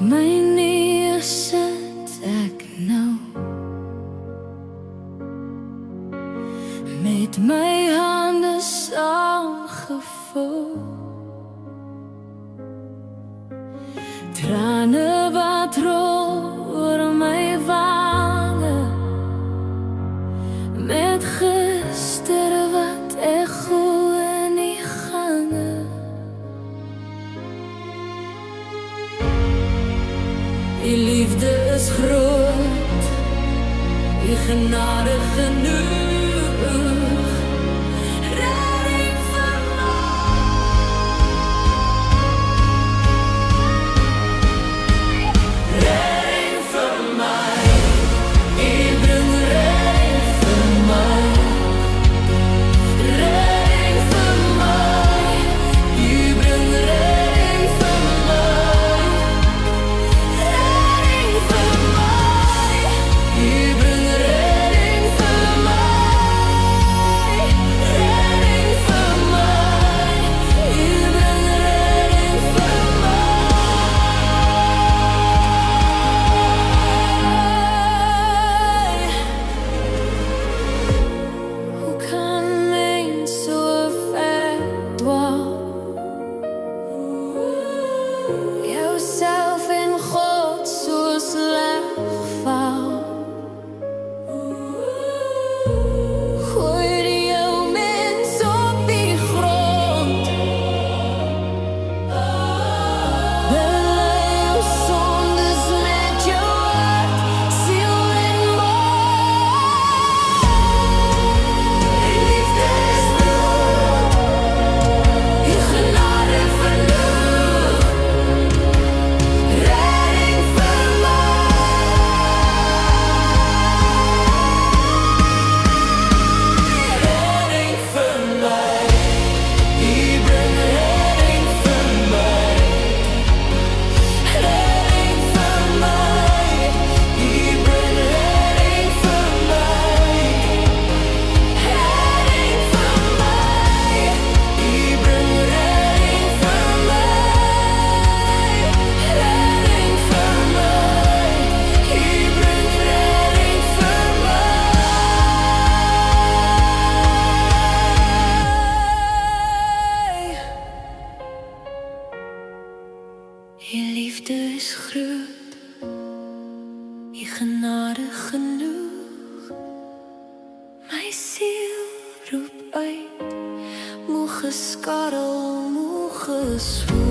my knieë sit ek nou, met my hande saamgevou, trane wat rol oor my wange, met gister wat echo in die gange. Die liefde is groot, die genade genoeg. Redding vir my, U bring redding vir my. Redding vir my, U bring redding vir my. Redding vir my, U bring redding vir my. Redding vir my, U bring redding vir my. Hoe kan mens so ver dwaal? Jouself en God so sleg val. Gooi die jou mens op die grond. Belei jou sondes met jou hart, ziel en mond. Die liefde is groot, die genade genoeg. Redding vir my. Redding vir my, U bring redding vir my. Redding vir my, U bring redding vir my. Redding vir my, U bring redding vir my. Redding vir my, U bring redding vir my. Je liefde is groot, je genade genoeg. My siel roep uit, moe geskarrel, moe geswoel.